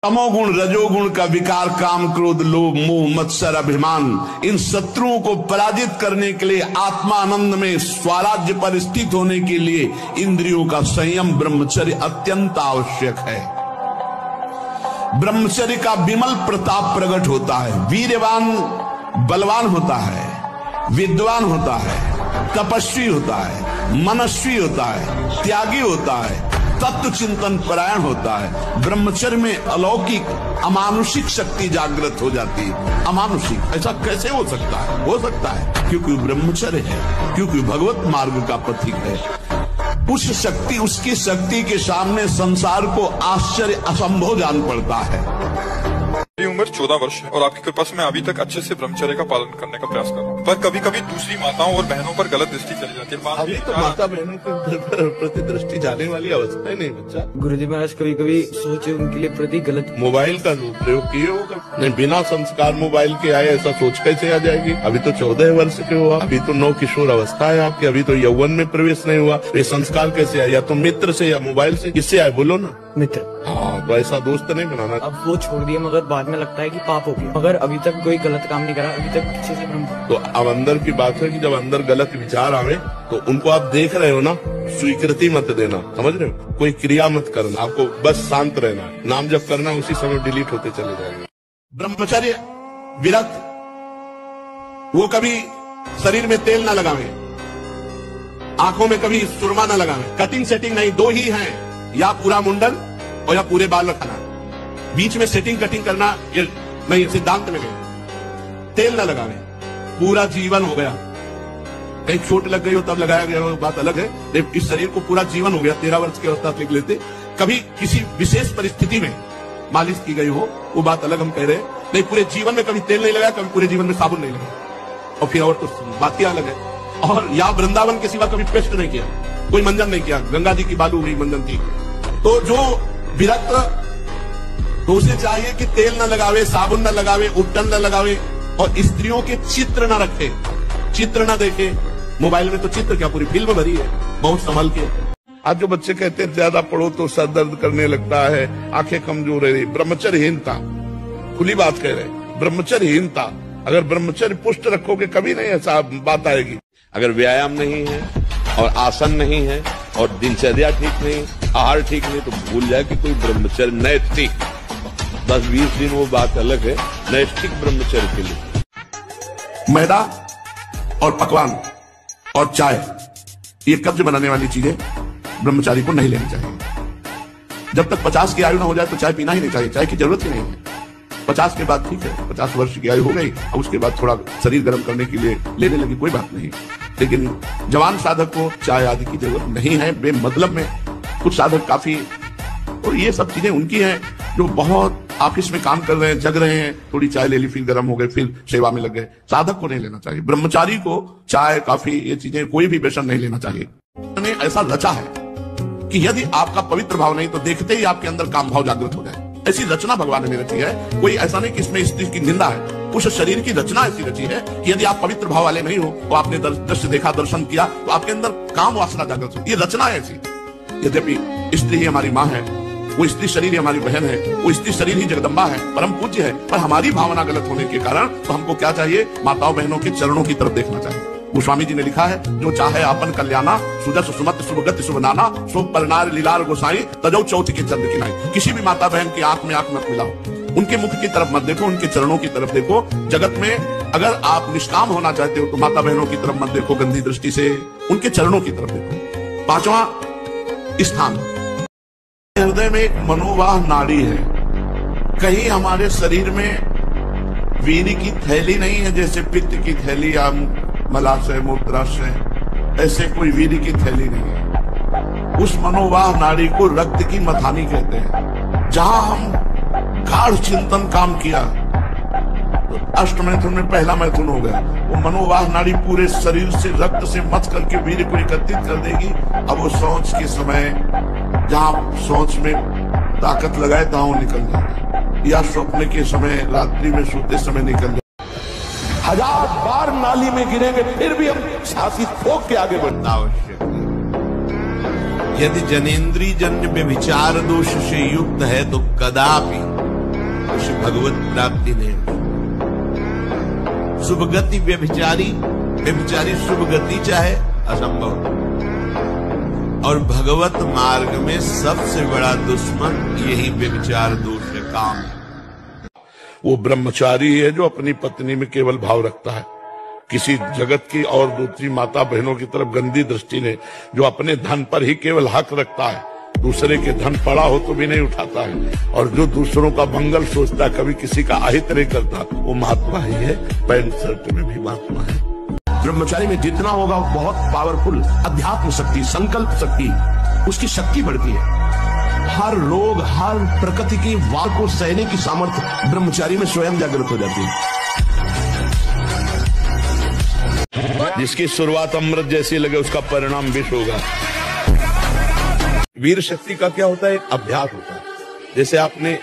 तमोगुण रजोगुण का विकार, काम क्रोध लोभ मोह मत्सर अभिमान, इन शत्रुओं को पराजित करने के लिए, आत्मानंद में स्वराज्य पर स्थित होने के लिए इंद्रियों का संयम ब्रह्मचर्य अत्यंत आवश्यक है। ब्रह्मचर्य का विमल प्रताप प्रकट होता है। वीरवान बलवान होता है, विद्वान होता है, तपस्वी होता है, मनस्वी होता है, त्यागी होता है, तत्व चिंतन परायण होता है। ब्रह्मचर्य में अलौकिक अमानुषिक शक्ति जागृत हो जाती है। अमानुषिक ऐसा कैसे हो सकता है? हो सकता है क्योंकि ब्रह्मचर्य है, क्योंकि भगवत मार्ग का पथिक है। उस शक्ति, उसकी शक्ति के सामने संसार को आश्चर्य असंभव जान पड़ता है। मेरी उम्र 14 वर्ष है और आपकी कृपा से मैं अभी तक अच्छे से ब्रह्मचर्य का पालन करने का प्रयास कर रहा हूँ, पर कभी कभी दूसरी माताओं और बहनों पर गलत दृष्टि चली जाती है। अभी तो माता बहनों के प्रति दृष्टि जाने वाली अवस्था ही नहीं बच्चा। गुरुजी महाराज कभी कभी सोचे उनके लिए प्रति गलत मोबाइल का प्रयोग किए होगा। नहीं, बिना संस्कार मोबाइल के आए ऐसा सोच कैसे आ जाएगी? अभी तो 14 वर्ष के हुआ, अभी तो नव किशोर अवस्था है आपकी, अभी तो यौवन में प्रवेश नहीं हुआ। ये संस्कार कैसे आया? या तो मित्र से या मोबाइल से, किससे आए बोलो ना? मित्र। हाँ, तो ऐसा दोस्त नहीं बनाना। अब वो छोड़ दिया मगर बाद में लगता है कि पाप हो गया, मगर अभी तक कोई गलत काम नहीं करा, अभी तक अच्छे से ब्रह्म। तो अब अंदर की बात है कि जब अंदर गलत विचार आवे तो उनको आप देख रहे हो ना, स्वीकृति मत देना, समझ रहे हो? कोई क्रिया मत करना, आपको बस शांत रहना, नाम जप करना, उसी समय डिलीट होते चले जाएंगे। ब्रह्मचर्य विरक्त, वो कभी शरीर में तेल ना लगावे, आंखों में कभी सुरमा ना लगावे, कटिंग सेटिंग नहीं, दो ही है, या पूरा मुंडन और या पूरे बाल रखना। बीच में सेटिंग कटिंग करना ये नहीं, सिद्धांत में नहीं। तेल ना लगावे, पूरा जीवन हो गया, कहीं चोट लग गई हो तब लगाया गया हो, बात अलग है। इस शरीर को पूरा जीवन हो गया, 13 वर्ष की अवस्था लिख लेते, कभी किसी विशेष परिस्थिति में मालिश की गई हो, वो बात अलग हम कह रहे हैं। नहीं, पूरे जीवन में कभी तेल नहीं लगाया, कभी पूरे जीवन में साबुन नहीं लगाया, और फिर और तो बात ही अलग है। और या वृंदावन के सिवा कभी पेस्ट नहीं किया, कोई मंजन नहीं किया, गंगा जी की बालू हुई मंजन की। तो जो विरक्त, तो उसे चाहिए कि तेल न लगावे, साबुन न लगावे, उपटन न लगावे, और स्त्रियों के चित्र न रखे, चित्र न देखे। मोबाइल में तो चित्र क्या, पूरी फिल्म भरी है, बहुत संभल के। आज जो बच्चे कहते हैं ज्यादा पढ़ो तो सर दर्द करने लगता है, आंखें कमजोर है, ब्रह्मचर्यहीनता, खुली बात कह रहे हैं, ब्रह्मचर्यहीनता। अगर ब्रह्मचर्य पुष्ट रखोगे कभी नहीं ऐसा बात आएगी। अगर व्यायाम नहीं है और आसन नहीं है और दिनचर्या ठीक नहीं, आहार ठीक नहीं, तो भूल जाए कि कोई ब्रह्मचर्य नैतिक 10-20 दिन वो बात अलग है, नैतिक ब्रह्मचर्य के लिए। मैदा और पकवान और चाय, ये कब्ज बनाने वाली चीजें ब्रह्मचारी को नहीं लेनी चाहिए। जब तक 50 की आयु न हो जाए तो चाय पीना ही नहीं चाहिए, चाय की जरूरत ही नहीं है। 50 के बाद ठीक है, 50 वर्ष की आयु हो गई, अब उसके बाद थोड़ा शरीर गर्म करने के लिए लेने लगी, कोई बात नहीं। लेकिन जवान साधक को चाय आदि की जरूरत नहीं है बेमतलब में। कुछ साधक काफी, और ये सब चीजें उनकी हैं जो बहुत ऑफिस में काम कर रहे हैं, जग रहे हैं, थोड़ी चाय ले ली, फिर गर्म हो गए, फिर सेवा में लग गए। साधक को नहीं लेना चाहिए। ब्रह्मचारी को चाय कॉफी ये चीजें, कोई भी व्यसन नहीं लेना चाहिए। उन्होंने ऐसा रचा है कि यदि आपका पवित्र भाव नहीं तो देखते ही आपके अंदर काम भाव जागृत हो जाए। ऐसी रचना भगवान ने रची है, कोई ऐसा नहीं कि इसमें स्त्री की निंदा है। उस शरीर की रचना ऐसी रची है कि यदि आप पवित्र भाव वाले नहीं हो, तो आपने दृश्य देखा, दर्शन किया, तो आपके अंदर काम वासना जागृत हो। ये रचना है ऐसी। यद्यपि स्त्री ही हमारी माँ है, वो स्त्री शरीर ही हमारी बहन है, वो स्त्री शरीर ही जगदम्बा है, परम पूज्य है, पर हमारी भावना गलत होने के कारण तो हमको क्या चाहिए? माताओं बहनों के चरणों की तरफ देखना चाहिए। गोस्वामी जी ने लिखा है, जो चाहे आपन कल्याणा, सुजस सुमत सुभगति शुभनाना, शोभ परनार लीलार गोसाई, तजौ चौथ के चंद्र की नाई। किसी भी माता बहन की आंख में आंख मत मिलाओ, उनके मुख की तरफ मत देखो, उनके चरणों की तरफ देखो। जगत में अगर आप निष्काम होना चाहते हो तो माता बहनों की तरफ मत देखो गंदी दृष्टि से, उनके चरणों की तरफ देखो। 5वां स्थान, हृदय में एक मनोवाह नाड़ी है। कहीं हमारे शरीर में वीर्य की थैली नहीं है, जैसे पित्त की थैली या मलाशय मूत्राशय, ऐसे कोई वीर्य की थैली नहीं है। उस मनोवाह नाड़ी को रक्त की मथानी कहते हैं। जहां हम गाढ़ चिंतन काम किया, तो अष्ट मैथुन में पहला मैथुन हो गया, वो मनोवाह नाड़ी पूरे शरीर से रक्त से मथ करके वीर्य को एकत्रित कर देगी। अब वो सोच के समय जहां सोच में ताकत लगाए तहां वो निकल जाए, या स्वप्न के समय, रात्रि में सोते समय निकल जाए। 1000 बार नाली में गिरेंगे फिर भी हम छाती ठोक के आगे बढ़ना आवश्यक है। यदि जनेन्द्रिय जन्य व्यभिचार दोष से युक्त है तो कदापि कुछ भगवत प्राप्ति नहीं होती। शुभ गति व्यभिचारी, व्यभिचारी शुभ गति चाहे असंभव। और भगवत मार्ग में सबसे बड़ा दुश्मन यही व्यभिचार दोष है, काम है। वो ब्रह्मचारी है जो अपनी पत्नी में केवल भाव रखता है, किसी जगत की और दूसरी माता बहनों की तरफ गंदी दृष्टि नहीं, जो अपने धन पर ही केवल हक रखता है, दूसरे के धन पड़ा हो तो भी नहीं उठाता है, और जो दूसरों का मंगल सोचता है, कभी किसी का अहित नहीं करता, वो महात्मा ही है। पैंट शर्ट में भी महात्मा है। ब्रह्मचारी में जितना होगा बहुत पावरफुल अध्यात्म शक्ति, संकल्प शक्ति, उसकी शक्ति बढ़ती है। हर रोग, हर प्रकृति की वार को सहने की सामर्थ्य ब्रह्मचारी में स्वयं जागृत हो जाती है। जिसकी शुरुआत अमृत जैसी लगे उसका परिणाम विष होगा। वीर शक्ति का क्या होता है? एक अभ्यास होता है। जैसे आपने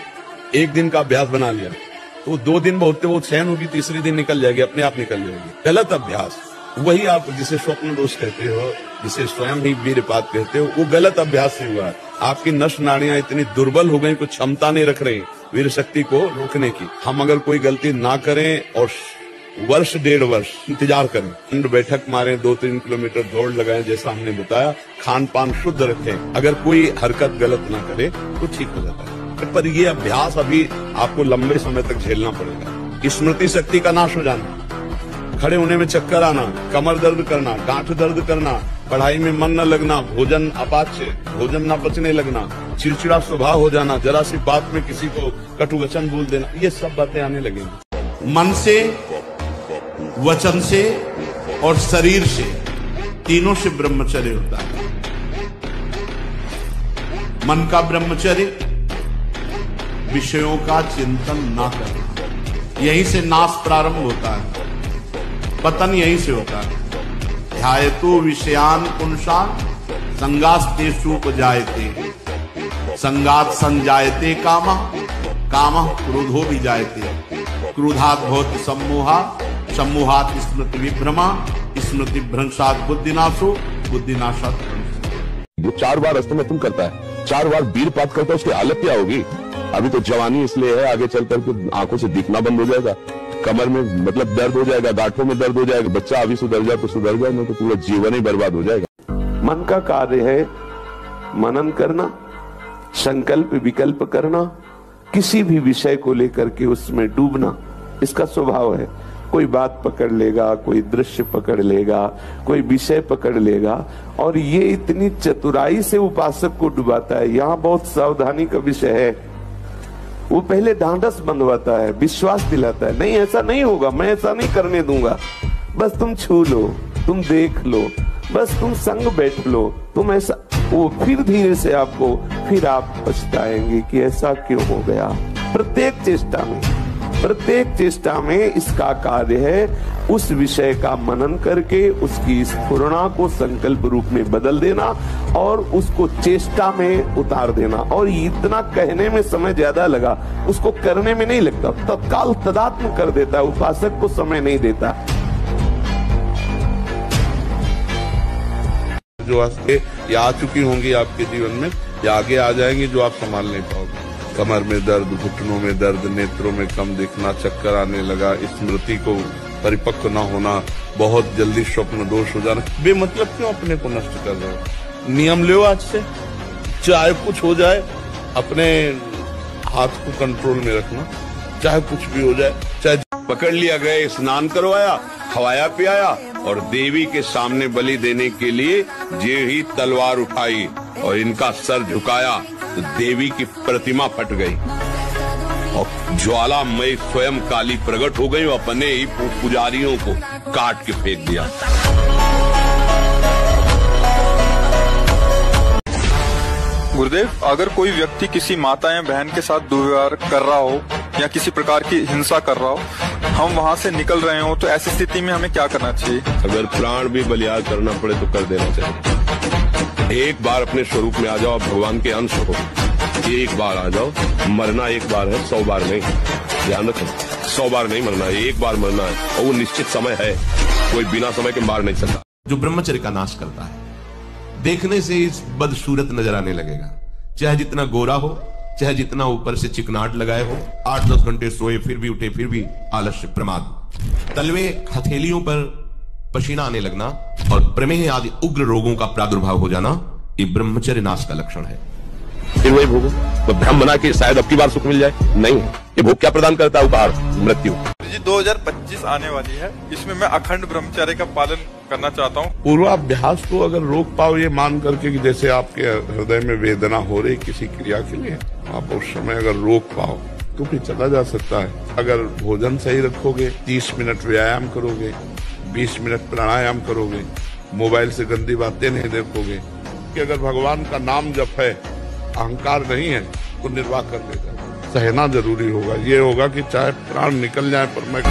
एक दिन का अभ्यास बना लिया तो 2 दिन बहुत सहन होगी, तीसरे दिन निकल जाएगी, अपने आप निकल जाएगी। गलत अभ्यास, वही आप जिसे स्वप्न दोष कहते हो, जिसे स्वयं ही वीरपात कहते हो, वो गलत अभ्यास से हुआ। आपकी नस नाड़ियां इतनी दुर्बल हो गई, कुछ क्षमता नहीं रख रही वीर शक्ति को रोकने की। हम अगर कोई गलती ना करें और वर्ष 1.5 वर्ष इंतजार करें, खंड बैठक मारें, 2-3 किलोमीटर दौड़ लगाएं, जैसा हमने बताया, खान पान शुद्ध रखें, अगर कोई हरकत गलत ना करे तो ठीक हो जाता है। पर ये अभ्यास अभी आपको लंबे समय तक झेलना पड़ेगा। स्मृति शक्ति का नाश हो जाना, खड़े होने में चक्कर आना, कमर दर्द करना, गांठ दर्द करना, पढ़ाई में मन न लगना, भोजन अपाच्य, भोजन न पचने लगना, चिड़चिड़ा स्वभाव हो जाना, जरा सी बात में किसी को कटु वचन बोल देना, ये सब बातें आने लगेंगी। मन से, वचन से और शरीर से, तीनों से ब्रह्मचर्य होता है। मन का ब्रह्मचर्य, विषयों का चिंतन ना करना, यहीं से नाश प्रारंभ होता है, पतन यहीं से होता है। ध्यायतो विषयान पुंसान् संगास्तेषु उपजायते, संगात् संजायते कामः, कामः क्रोधो विजायते, क्रोधात् भवति सम्मोहा, सम्मोहात् स्मृति विभ्रमा, स्मृति भ्रंशात् बुद्धिनाशो, बुद्धिनाशात् भ्रंश। जो 4 बार अस्तमयतन करता है, 4 बार वीरपात करता है, उसकी हालत क्या होगी? अभी तो जवानी इसलिए है, आगे चलकर के आंखों से दिखना बंद हो जाएगा, कमर में मतलब दर्द हो जाएगा, गांठों में दर्द हो जाएगा। बच्चा अभी सुधर जाए तो सुधर जाए, नहीं तो पूरा जीवन ही बर्बाद हो जाएगा। मन का कार्य है मनन करना, संकल्प विकल्प करना, किसी भी विषय को लेकर के उसमें डूबना, इसका स्वभाव है। कोई बात पकड़ लेगा, कोई दृश्य पकड़ लेगा, कोई विषय पकड़ लेगा, और ये इतनी चतुराई से उपासक को डुबाता है। यहाँ बहुत सावधानी का विषय है। वो पहले ढांढस बंधवाता है, विश्वास दिलाता है, नहीं ऐसा नहीं होगा, मैं ऐसा नहीं करने दूंगा, बस तुम छू लो, तुम देख लो, बस तुम संग बैठ लो, तुम ऐसा। वो फिर धीरे से आपको, फिर आप पछताएंगे कि ऐसा क्यों हो गया। प्रत्येक चेष्टा में इसका कार्य है उस विषय का मनन करके उसकी स्फुरणा को संकल्प रूप में बदल देना और उसको चेष्टा में उतार देना। और इतना कहने में समय ज्यादा लगा, उसको करने में नहीं लगता, तत्काल तदात्म कर देता है, उपासक को समय नहीं देता। जो ये आ चुकी होंगी आपके जीवन में, या आगे आ जाएंगी, जो आप संभाल नहीं पाओगे। कमर में दर्द, घुटनों में दर्द, नेत्रों में कम दिखना, चक्कर आने लगा, स्मृति को परिपक्व न होना, बहुत जल्दी स्वप्न दोष हो जाना। बेमतलब क्यों अपने को नष्ट कर रहे हो? नियम लो आज से, चाहे कुछ हो जाए, अपने हाथ को कंट्रोल में रखना, चाहे कुछ भी हो जाए। चाहे पकड़ लिया गए, स्नान करवाया, खवाया पियाया और देवी के सामने बलि देने के लिए जे ही तलवार उठाई और इनका सर झुकाया तो देवी की प्रतिमा फट गई और ज्वालामय स्वयं काली प्रकट हो गई और अपने ही पुजारियों को काट के फेंक दिया। गुरुदेव, अगर कोई व्यक्ति किसी माता या बहन के साथ दुर्व्यवहार कर रहा हो या किसी प्रकार की हिंसा कर रहा हो, हम वहाँ से निकल रहे हो, तो ऐसी स्थिति में हमें क्या करना चाहिए? अगर प्राण भी बलियान करना पड़े तो कर देना चाहिए। एक बार अपने स्वरूप में आ जाओ, भगवान के अंश हो, एक बार आ जाओ। मरना एक बार है, 100 बार नहीं। ध्यान रखो, 100 बार नहीं मरना है, एक बार मरना है और वो निश्चित समय है, कोई बिना समय के मार नहीं सकता। जो ब्रह्मचर्य का नाश करता है, देखने से इस बदसूरत नजर आने लगेगा, चाहे जितना गोरा हो, चाहे जितना ऊपर से चिकनाट लगाए हो, 8-10 घंटे सोए फिर भी उठे फिर भी आलस्य, प्रमाद, तलवे हथेलियों पर पसीना आने लगना और प्रमेह आदि उग्र रोगों का प्रादुर्भाव हो जाना, ये ब्रह्मचर्य नाश का लक्षण है। फिर वही भोगो तो भ्रम बना के शायद अब की बार सुख मिल जाए, नहीं। ये भोग क्या प्रदान करता है? उपहार, मृत्यु। जी 2025 आने वाली है, इसमें मैं अखंड ब्रह्मचर्य का पालन करना चाहता हूँ। पूर्वाभ्यास को अगर रोक पाओ ये मान करके कि जैसे आपके हृदय में वेदना हो रही किसी क्रिया के लिए, आप उस समय अगर रोक पाओ तो फिर चला जा सकता है। अगर भोजन सही रखोगे, 30 मिनट व्यायाम करोगे, 20 मिनट प्राणायाम करोगे, मोबाइल से गंदी बातें नहीं देखोगे, कि अगर भगवान का नाम जप है, अहंकार नहीं है, तो निर्वाह कर लेगा। सहना जरूरी होगा, ये होगा कि चाहे प्राण निकल जाए पर मैं।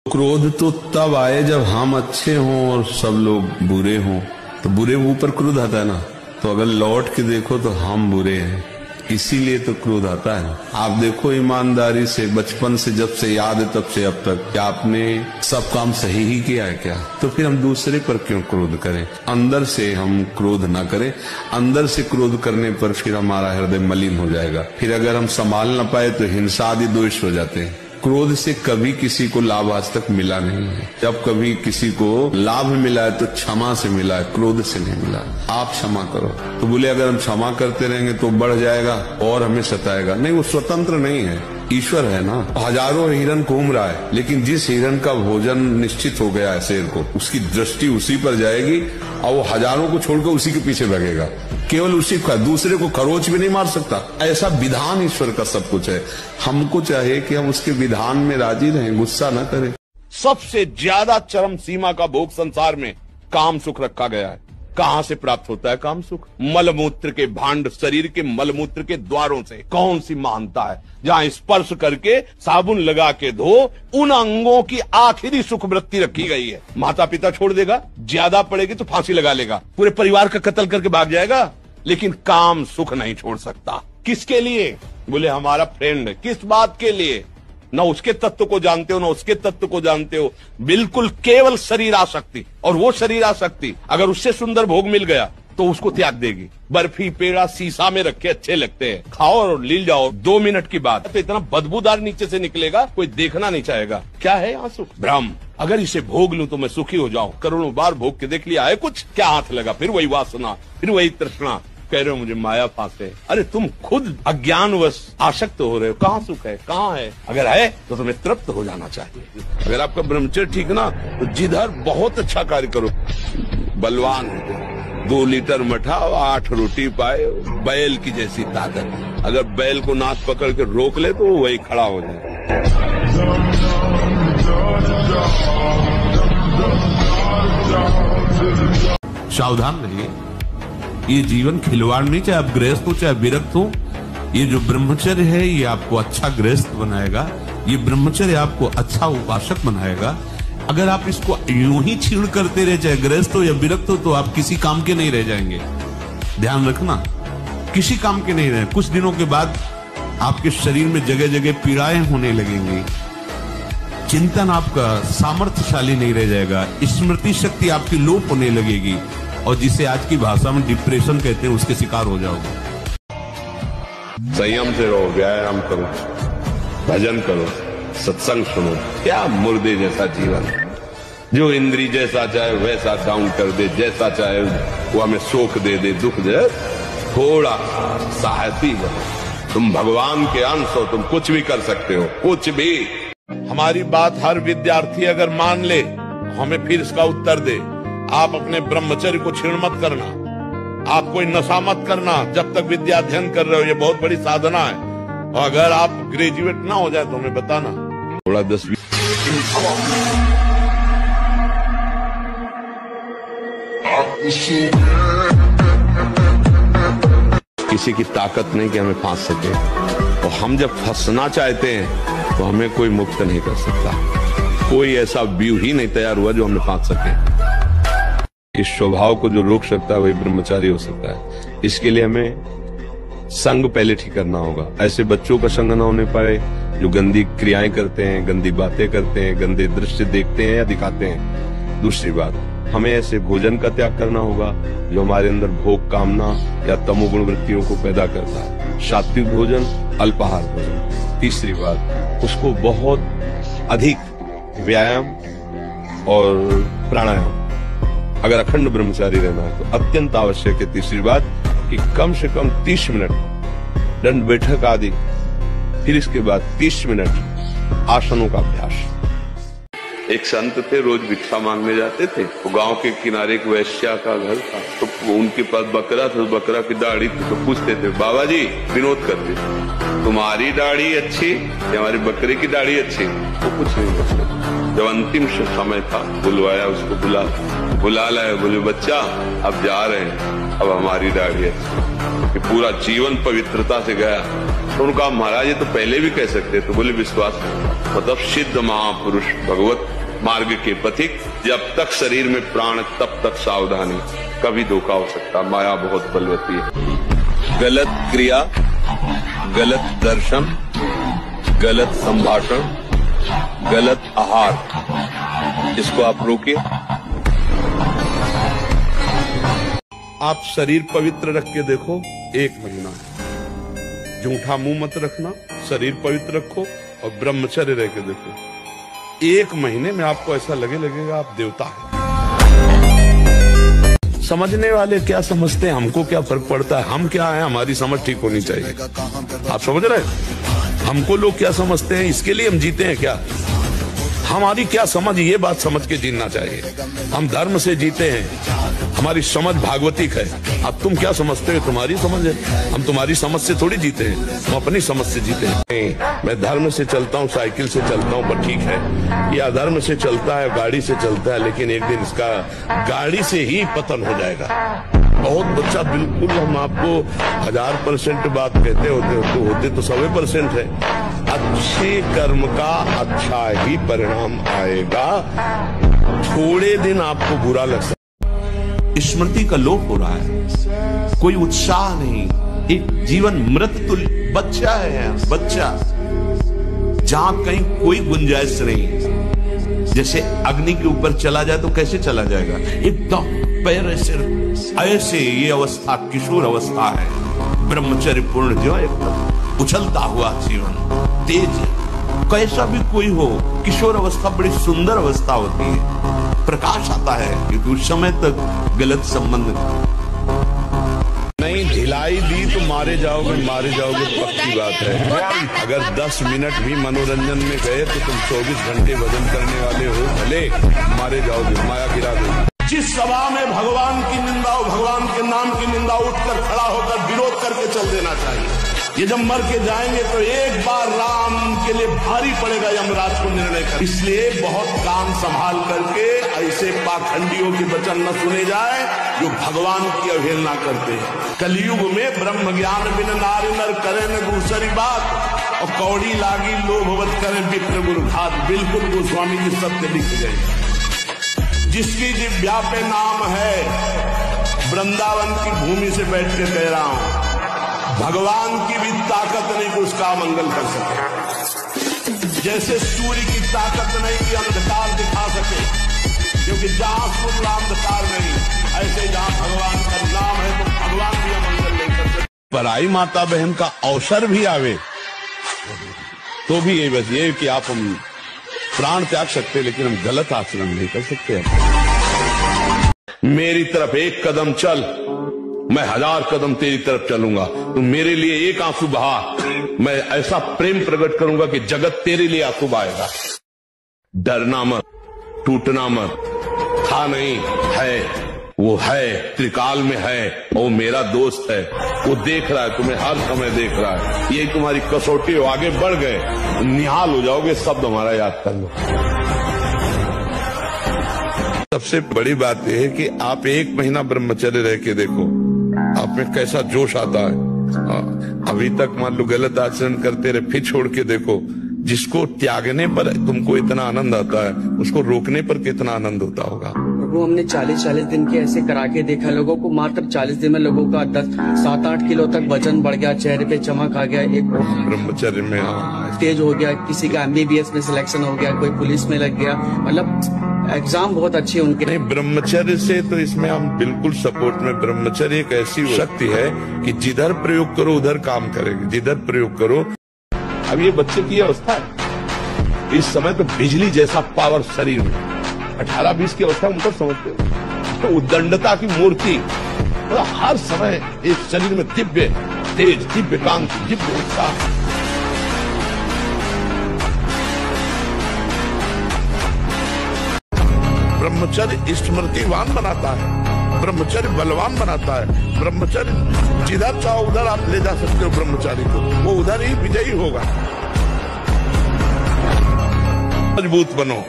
क्रोध तो तब आए जब हम अच्छे हों और सब लोग बुरे हों, तो बुरे मुंह पर क्रोध आता है ना। तो अगर लौट के देखो तो हम बुरे हैं, इसीलिए तो क्रोध आता है। आप देखो ईमानदारी से, बचपन से जब से याद है तब से अब तक, क्या आपने सब काम सही ही किया है क्या? तो फिर हम दूसरे पर क्यों क्रोध करें? अंदर से हम क्रोध ना करें। अंदर से क्रोध करने पर फिर हमारा हृदय मलिन हो जाएगा। फिर अगर हम संभाल ना पाए तो हिंसा आदि दोष हो जाते हैं। क्रोध से कभी किसी को लाभ आज तक मिला नहीं है। जब कभी किसी को लाभ मिला है तो क्षमा से मिला है, क्रोध से नहीं मिला। आप क्षमा करो। तो बोले अगर हम क्षमा करते रहेंगे तो बढ़ जाएगा और हमें सताएगा। नहीं, वो स्वतंत्र नहीं है, ईश्वर है ना। हजारों हिरन घूम रहा है, लेकिन जिस हिरन का भोजन निश्चित हो गया है शेर को, उसकी दृष्टि उसी पर जाएगी और वो हजारों को छोड़कर उसी के पीछे भागेगा। केवल उसी का, दूसरे को खरोच भी नहीं मार सकता। ऐसा विधान ईश्वर का सब कुछ है। हमको चाहिए कि हम उसके विधान में राजी रहें, गुस्सा न करें। सबसे ज्यादा चरम सीमा का भोग संसार में काम सुख रखा गया है। कहां से प्राप्त होता है काम सुख? मलमूत्र के भांड, शरीर के मलमूत्र के द्वारों से। कौन सी महानता है जहां स्पर्श करके साबुन लगा के धो, उन अंगों की आखिरी सुख वृत्ति रखी गई है। माता पिता छोड़ देगा, ज्यादा पड़ेगी तो फांसी लगा लेगा, पूरे परिवार का कत्ल करके भाग जाएगा, लेकिन काम सुख नहीं छोड़ सकता। किसके लिए? बोले हमारा फ्रेंड है। किस बात के लिए? न उसके तत्व को जानते हो, न उसके तत्व को जानते हो, बिल्कुल केवल शरीर आसक्ति। और वो शरीर आसक्ति अगर उससे सुंदर भोग मिल गया तो उसको त्याग देगी। बर्फी पेड़ा शीशा में रखे अच्छे लगते हैं, खाओ और लील जाओ, 2 मिनट की बात तो इतना बदबूदार नीचे से निकलेगा, कोई देखना नहीं चाहेगा। क्या है यहाँ सुख? भ्रम। अगर इसे भोग लूं तो मैं सुखी हो जाऊं। करोड़ों बार भोग के देख लिया है, कुछ क्या हाथ लगा? फिर वही वासना, फिर वही तृष्णा। कह रहे हो मुझे माया फांसे। अरे तुम खुद अज्ञानवश आसक्त हो रहे हो। कहाँ सुख है? कहाँ है? अगर है तो तुम्हें तृप्त हो जाना चाहिए। अगर आपका ब्रह्मचर्य ठीक ना, तो जिधर बहुत अच्छा कार्य करो। बलवान 2 लीटर मठा और 8 रोटी पाए, बैल की जैसी ताकत। अगर बैल को नाक पकड़ के रोक ले तो वही खड़ा हो जाए। सावधान रहिए, ये जीवन खिलवाड़ नहीं, चाहे आप गृहस्थ हो चाहे विरक्त हो। ये जो ब्रह्मचर्य है ये आपको अच्छा गृहस्थ बनाएगा, ये ब्रह्मचर्य आपको अच्छा उपासक बनाएगा। अगर आप इसको यूं ही छीण करते रहे, चाहे गृहस्थ हो या विरक्त हो, तो आप किसी काम के नहीं रह जाएंगे। ध्यान रखना, किसी काम के नहीं रहे। कुछ दिनों के बाद आपके शरीर में जगह जगह पीड़ाएं होने लगेंगी, चिंतन आपका सामर्थ्यशाली नहीं रह जाएगा, स्मृति शक्ति आपकी लोप होने लगेगी, और जिसे आज की भाषा में डिप्रेशन कहते हैं उसके शिकार हो जाओगे। संयम से रहो, व्यायाम करो, भजन करो, सत्संग सुनो। क्या मुर्दे जैसा जीवन, जो इंद्री जैसा चाहे वैसा काउंट कर दे, जैसा चाहे वो हमें शोक दे दे, दुख दे। थोड़ा साहसी बनो। तुम भगवान के अंश हो, तुम कुछ भी कर सकते हो, कुछ भी। हमारी बात हर विद्यार्थी अगर मान ले, हमें फिर इसका उत्तर दे। आप अपने ब्रह्मचर्य को छीण मत करना, आप कोई नशा मत करना जब तक विद्या अध्ययन कर रहे हो। ये बहुत बड़ी साधना है। और अगर आप ग्रेजुएट ना हो जाए तो हमें बताना। थोड़ा 10-20 किसी की ताकत नहीं कि हमें फांस सके। और हम जब फंसना चाहते हैं तो हमें कोई मुक्त नहीं कर सकता। कोई ऐसा व्यू ही नहीं तैयार हुआ जो हमें फांस सके। इस स्वभाव को जो रोक सकता है वही ब्रह्मचारी हो सकता है। इसके लिए हमें संग पहले ठीक करना होगा। ऐसे बच्चों का संग ना होने पाए जो गंदी क्रियाएं करते हैं, गंदी बातें करते हैं, गंदे दृश्य देखते हैं या दिखाते हैं। दूसरी बात, हमें ऐसे भोजन का त्याग करना होगा जो हमारे अंदर भोग कामना या तमोगुण वृत्तियों को पैदा करता है। सात्विक भोजन, अल्पाहार भोजन। तीसरी बात, उसको बहुत अधिक व्यायाम और प्राणायाम, अगर अखंड ब्रह्मचारी रहना है तो अत्यंत आवश्यक है। तीसरी बात कि कम से कम 30 मिनट दंड बैठक आदि, फिर इसके बाद 30 मिनट आसनों का अभ्यास। एक संत थे, रोज भिक्षा मांगने जाते थे। तो गांव के किनारे एक वैश्या का घर था, तो उनके पास बकरा था, बकरा की दाढ़ी थी। तो पूछते थे, बाबा जी विनोद करते, तुम्हारी दाढ़ी अच्छी या हमारी बकरे की दाढ़ी अच्छी? वो कुछ नहीं पूछते। जब अंतिम समय था, बुलवाया, उसको बुला लाया, बोले बच्चा अब जा रहे हैं, अब हमारी दाढ़ी अच्छी। कि पूरा जीवन पवित्रता से गया। तो उनका महाराज ये तो पहले भी कह सकते। तो बोले विश्वास, मतलब सिद्ध महापुरुष भगवत मार्ग के पथिक, जब तक शरीर में प्राण तब तक सावधानी, कभी धोखा हो सकता, माया बहुत बलवती है। गलत क्रिया, गलत दर्शन, गलत संभाषण, गलत आहार, इसको आप रोकिए। आप शरीर पवित्र रख के देखो, 1 महीना जूठा मुंह मत रखना, शरीर पवित्र रखो और ब्रह्मचर्य रह के देखो। 1 महीने में आपको ऐसा लगेगा आप देवता हैं। समझने वाले क्या समझते हैं, हमको क्या फर्क पड़ता है, हम क्या है, हमारी समझ ठीक होनी चाहिए। आप समझ रहे हैं? हमको लोग क्या समझते हैं, इसके लिए हम जीते हैं क्या? हमारी क्या समझ, ये बात समझ के जीना चाहिए। हम धर्म से जीते हैं, हमारी समझ भागवतिक है। अब तुम क्या समझते हो, तुम्हारी समझ है, हम तुम्हारी समझ से थोड़ी जीते हैं, हम अपनी समझ से जीते हैं। मैं धर्म से चलता हूँ, साइकिल से चलता हूँ, पर ठीक है, ये अधर्म से चलता है, गाड़ी से चलता है, लेकिन एक दिन इसका गाड़ी से ही पतन हो जाएगा। बहुत बच्चा, बिल्कुल हम आपको 1000% बात कहते होते तो 100% है। अच्छे कर्म का अच्छा ही परिणाम आएगा, थोड़े दिन आपको बुरा लग सकता। स्मृति का लोप हो रहा है, कोई उत्साह नहीं, एक जीवन मृत तुल्य बच्चा है, बच्चा जहां कहीं कोई गुंजाइश नहीं। जैसे अग्नि के ऊपर चला जाए तो कैसे चला जाएगा, एकदम पैर ऐसे ये अवस्था किशोर अवस्था है। ब्रह्मचर्य पूर्ण जो एकदम उछलता हुआ जीवन, तेज, कैसा भी कोई हो, किशोर अवस्था बड़ी सुंदर अवस्था होती है, प्रकाश आता है, क्योंकि उस समय तक गलत संबंध नहीं। ढिलाई दी तो मारे जाओगे पक्की बात है। अगर 10 मिनट भी मनोरंजन में गए तो तुम 24 घंटे भजन करने वाले हो, भले मारे जाओगे, माया गिरा दोगे। जिस सभा में भगवान की निंदा हो, भगवान के नाम की निंदा, उठकर खड़ा होकर विरोध करके चल देना चाहिए। ये जब मर के जाएंगे तो एक बार राम के लिए भारी पड़ेगा यमराज को निर्णय कर। इसलिए बहुत काम संभाल करके ऐसे पाखंडियों के वचन न सुने जाए जो भगवान की अवहेलना करते हैं। कलयुग में ब्रह्म ज्ञान बिन नारी नर करे न दूसरी बात, और कौड़ी लागी लोभवत करे विप्र गुरु घात। बिल्कुल गोस्वामी जी सत्य लिख गए। जिसकी दिव्या पे नाम है, वृंदावन की भूमि से बैठ के कह रहा हूं, भगवान की भी ताकत नहीं कि उसका मंगल कर सके। जैसे सूर्य की ताकत नहीं कि अंधकार दिखा सके, क्योंकि जहां सूर्य अंधकार नहीं, ऐसे जहां भगवान का नाम है तो भगवान भी अमंगल नहीं कर सकते। पराई माता बहन का अवसर भी आवे तो भी ये बस ये कि आप हम प्राण त्याग सकते, लेकिन हम गलत आचरण नहीं कर सकते। मेरी तरफ 1 कदम चल, मैं 1000 कदम तेरी तरफ चलूंगा। तुम मेरे लिए 1 आंसू बहा, मैं ऐसा प्रेम प्रकट करूंगा कि जगत तेरे लिए आंसू बहाएगा। डरना मत, टूटना मत। था नहीं, है, वो है, त्रिकाल में है, वो मेरा दोस्त है, वो देख रहा है, तुम्हें हर समय देख रहा है। ये तुम्हारी कसौटी हो, आगे बढ़ गए, निहाल हो जाओगे। शब्द हमारा याद कर लो। सबसे बड़ी बात यह है कि आप 1 महीना ब्रह्मचर्य रह के देखो, आप में कैसा जोश आता है। अभी तक मान लो गलत आचरण करते रहे, फिर छोड़ के देखो। जिसको त्यागने पर तुमको इतना आनंद आता है, उसको रोकने पर कितना आनंद होता होगा। वो हमने 40-40 दिन के ऐसे करा के देखा लोगों को। मात्र 40 दिन में लोगों का 7-8 किलो तक वजन बढ़ गया, चेहरे पे चमक आ गया, एक ब्रह्मचर्य में तेज हो गया, किसी का MBBS में सिलेक्शन हो गया, कोई पुलिस में लग गया। मतलब एग्जाम बहुत अच्छी उनके। नहीं, ब्रह्मचर्य से तो इसमें हम बिल्कुल सपोर्ट में। ब्रह्मचर्य एक ऐसी शक्ति है कि जिधर प्रयोग करो उधर काम करेगी, जिधर प्रयोग करो। अब ये बच्चे की अवस्था है, इस समय तो बिजली जैसा पावर शरीर में, 18-20 की अवस्था उनको समझते हो, तो उद्दंडता की मूर्ति, तो हर समय एक शरीर में दिव्य तेज, दिव्य कांति, दिव्य उत्साह। ब्रह्मचर्य स्मृतिवान बनाता है, ब्रह्मचर्य बलवान बनाता है। ब्रह्मचर्य जिधर चाहो उधर आप ले जा सकते हो ब्रह्मचारी को, वो उधर ही विजयी होगा। मजबूत बनो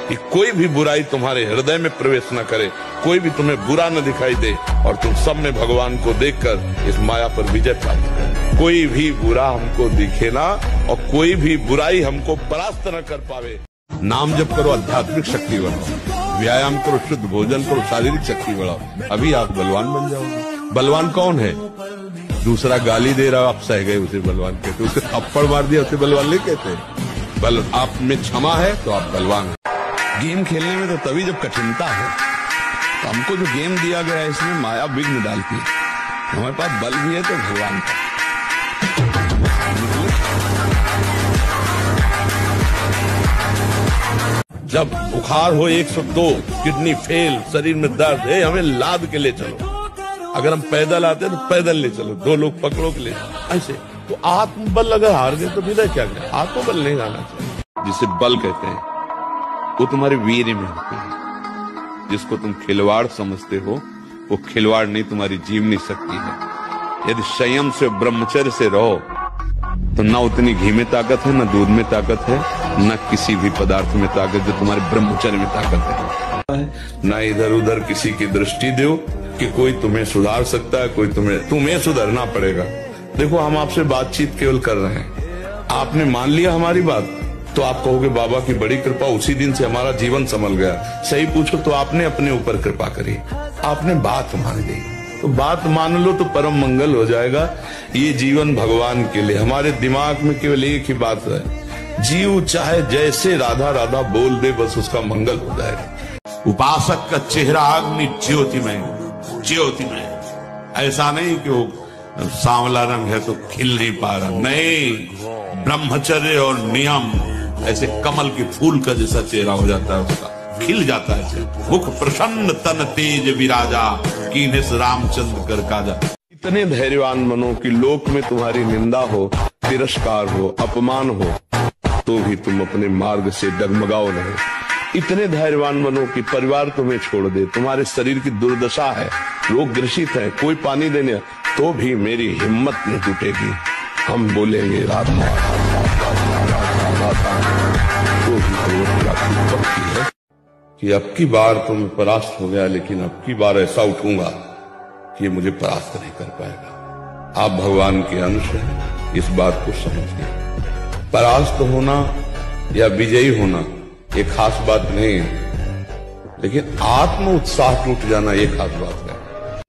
कि कोई भी बुराई तुम्हारे हृदय में प्रवेश न करे, कोई भी तुम्हें बुरा न दिखाई दे, और तुम सब में भगवान को देखकर इस माया पर विजय प्राप्त करो। कोई भी बुरा हमको दिखे ना, और कोई भी बुराई हमको परास्त न कर पावे। नाम जप करो, आध्यात्मिक शक्ति बढ़ाओ, व्यायाम करो, शुद्ध भोजन करो, शारीरिक शक्ति बढ़ाओ, अभी आप बलवान बन जाओगे। बलवान कौन है? दूसरा गाली दे रहा, आप सह गए उसे बलवान कहते, उसे थप्पड़ मार दिया उसे बलवान नहीं कहते। बल आप में क्षमा है तो आप बलवान हैं। गेम खेलने में तो तभी जब कठिनता है, तो हमको जो गेम दिया गया है इसमें माया विघ्न डालती है। हमारे पास बल भी है तो भगवान का। जब बुखार हो 102, किडनी फेल, शरीर में दर्द है, हमें लाद के ले चलो। अगर हम पैदल आते हैं तो पैदल ले चलो, 2 लोग पकड़ो के ले चलो, ऐसे। तो आत्मबल अगर हार गए तो फिर क्या करें? आत्मबल नहीं आना चाहिए। जिसे बल कहते हैं वो तुम्हारे वीर में होते हैं। जिसको तुम खिलवाड़ समझते हो वो खिलवाड़ नहीं, तुम्हारी जीवनी शक्ति है। यदि संयम से, ब्रह्मचर्य से रहो तो न उतनी घी में ताकत है, न दूध में ताकत है, न किसी भी पदार्थ में ताकत जो तुम्हारे ब्रह्मचर्य में ताकत है। न इधर उधर किसी की दृष्टि दो कि कोई तुम्हें सुधार सकता है, कोई तुम्हें सुधरना पड़ेगा। देखो, हम आपसे बातचीत केवल कर रहे हैं, आपने मान लिया हमारी बात तो आप कहोगे बाबा की बड़ी कृपा, उसी दिन से हमारा जीवन संभल गया। सही पूछो तो आपने अपने ऊपर कृपा करी, आपने बात मान ली, तो बात मान लो तो परम मंगल हो जाएगा। ये जीवन भगवान के लिए। हमारे दिमाग में केवल एक ही बात है, जीव चाहे जैसे राधा राधा बोल दे, बस उसका मंगल हो जाएगा। उपासक का चेहरा अग्नि ज्योतिमय, ज्योतिमय। ऐसा नहीं कि वो सांवला रंग है तो खिल नहीं पा रहा, नहीं। ब्रह्मचर्य और नियम ऐसे कमल के फूल का जैसा चेहरा हो जाता है, उसका खिल जाता है। मुख प्रसन्न तन तेज विराजा, कीनेस रामचंद्र कर काजा। इतने धैर्यवान बनो कि लोक में तुम्हारी निंदा हो, तिरस्कार हो, अपमान हो, तो भी तुम अपने मार्ग से डगमगाओ नहीं। इतने धैर्यवान बनो कि परिवार तुम्हें छोड़ दे, तुम्हारे शरीर की दुर्दशा है, रोग ग्रसित है, कोई पानी देने, तो भी मेरी हिम्मत नहीं टूटेगी। हम बोलेंगे राधा राधा, तो भी भक्ति है कि अब की बार तुम परास्त हो गया, लेकिन अब की बार ऐसा उठूंगा कि ये मुझे परास्त नहीं कर पाएगा। आप भगवान के अंश हैं, इस बात को समझिए। परास्त होना या विजयी होना ये खास बात नहीं है, लेकिन आत्म उत्साह टूट जाना ये खास बात है।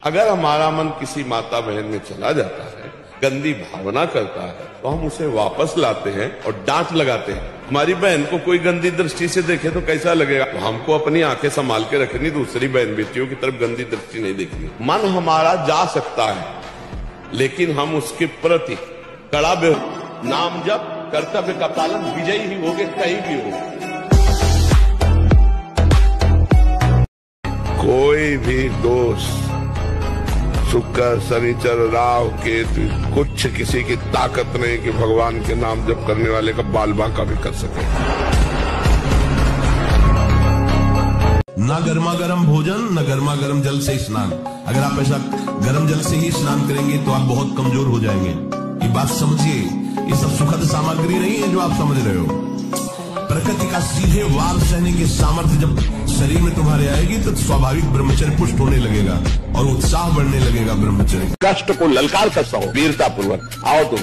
अगर हमारा मन किसी माता बहन में चला जाता है, गंदी भावना करता है, तो हम उसे वापस लाते हैं और डांट लगाते हैं। हमारी बहन को कोई गंदी दृष्टि से देखे तो कैसा लगेगा? तो हमको अपनी आंखें संभाल के रखनी, दूसरी बहन बेटियों की तरफ गंदी दृष्टि नहीं देखनी। मन हमारा जा सकता है, लेकिन हम उसके प्रति कड़ा नाम जप, कर्तव्य का पालन, विजयी ही होगे कहीं भी हो। कोई भी दोष, शुक्र, शनिचर, राव, केतु, कुछ किसी की ताकत नहीं कि भगवान के नाम जप करने वाले का बाल बांका भी कर सके। ना गर्मा गर्म भोजन, न गर्मा गर्म जल से स्नान। अगर आप ऐसा गर्म जल से ही स्नान करेंगे तो आप बहुत कमजोर हो जाएंगे। ये बात समझिए, ये सब सुखद सामग्री नहीं है जो आप समझ रहे हो। प्रकृति का सीधे वार सहने की सामर्थ्य जब शरीर में तुम्हारे आएगी तो स्वाभाविक ब्रह्मचर्य पुष्ट होने लगेगा और उत्साह बढ़ने लगेगा ब्रह्मचर्य। कष्ट को ललकार कर सको वीरता पूर्वक। आओ तुम,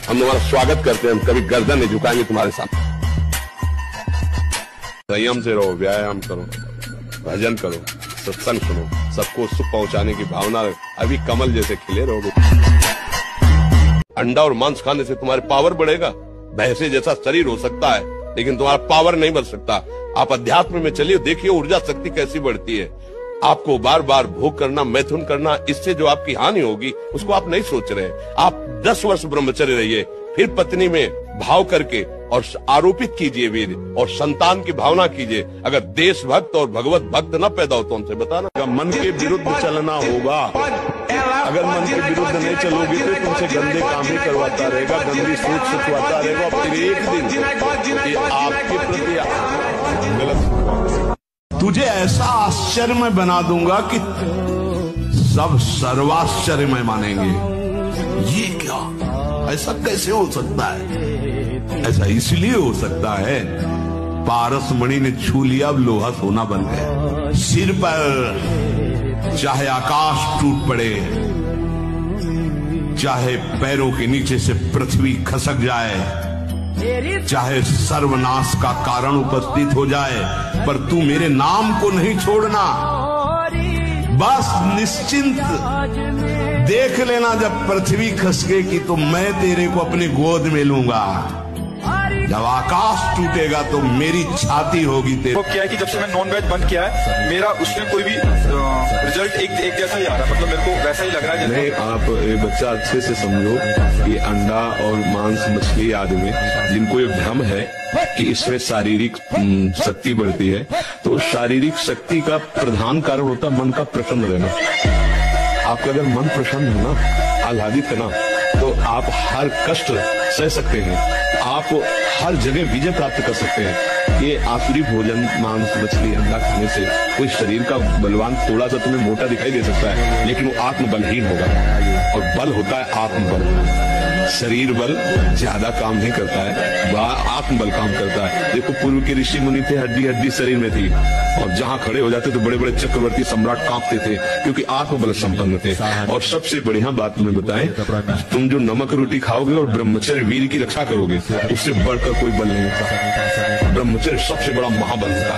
हम तुम्हारा स्वागत करते हैं, हम कभी गर्दन नहीं झुकाएंगे तुम्हारे सामने। संयम से रहो, व्यायाम करो, भजन करो, सत्संग सुनो, सबको सुख पहुंचाने की भावना रखो। अभी कमल जैसे खिले रहोगे। अंडा और मांस खाने से तुम्हारे पावर बढ़ेगा। भैंसे जैसा शरीर हो सकता है, लेकिन तुम्हारा पावर नहीं बढ़ सकता। आप अध्यात्म में चलिए, देखिए ऊर्जा शक्ति कैसी बढ़ती है। आपको बार बार भोग करना, मैथुन करना, इससे जो आपकी हानि होगी उसको आप नहीं सोच रहे। आप 10 वर्ष ब्रह्मचर्य रहिए, फिर पत्नी में भाव करके और आरोपित कीजिए वीर, और संतान की भावना कीजिए। अगर देशभक्त और भगवत भक्त न पैदा हो तो हमसे बताना। मन के विरुद्ध चलना होगा। अगर मन के विरुद्ध नहीं चलोगे तो तुमसे गंदे काम ही करवाता रहेगा, गंदी सोच सचवाता रहेगा। फिर एक दिन ये आपके प्रति गलत, तुझे ऐसा आश्चर्यमय बना दूंगा कि सब सर्वाश्चर्यमय मानेंगे। ये क्या, ऐसा कैसे हो सकता है? ऐसा इसलिए हो सकता है, पारस मणि ने छू लिया, अब लोहा सोना बन गया। सिर पर चाहे आकाश टूट पड़े, चाहे पैरों के नीचे से पृथ्वी खसक जाए, चाहे सर्वनाश का कारण उपस्थित हो जाए, पर तू मेरे नाम को नहीं छोड़ना। बस निश्चिंत देख लेना, जब पृथ्वी खसकेगी तो मैं तेरे को अपनी गोद में लूंगा। जब आकाश टूटेगा तो मेरी छाती होगी तेरे। वो क्या है कि जब से मैं नॉन वेज बंद किया है, मेरा उसमें कोई भी रिजल्ट एक जैसा ही आ रहा है। मतलब मेरे को वैसा ही लग रहा है। नहीं, आप ये बच्चा अच्छे से समझो कि अंडा और मांस, मछली आदि में जिनको ये भ्रम है कि इसमें शारीरिक शक्ति बढ़ती है, तो शारीरिक शक्ति का प्रधान कारण होता है मन का प्रसन्न रहना। आपका अगर मन प्रसन्न है ना, आह्लादित है ना, तो आप हर कष्ट सह सकते हैं, आप हर जगह विजय प्राप्त कर सकते हैं। ये आसुरी भोजन, मांस, मछली, अंडा खाने से कोई शरीर का बलवान थोड़ा सा तुम्हें मोटा दिखाई दे सकता है, लेकिन वो आत्मबलहीन होगा। और बल होता है आत्मबल। शरीर बल ज्यादा काम नहीं करता है, वह आत्मबल काम करता है। देखो पूर्व के ऋषि मुनि थे, हड्डी हड्डी शरीर में थी, और जहां खड़े हो जाते तो बड़े बड़े चक्रवर्ती सम्राट कांपते थे, क्योंकि आत्मबल संपन्न थे। और सबसे बढ़िया बात तुम्हें बताएं, तुम जो नमक रोटी खाओगे और ब्रह्मचर्य वीर की रक्षा करोगे, उससे बढ़कर कोई बल नहीं होता। ब्रह्मचर्य सबसे बड़ा महाबल होता है।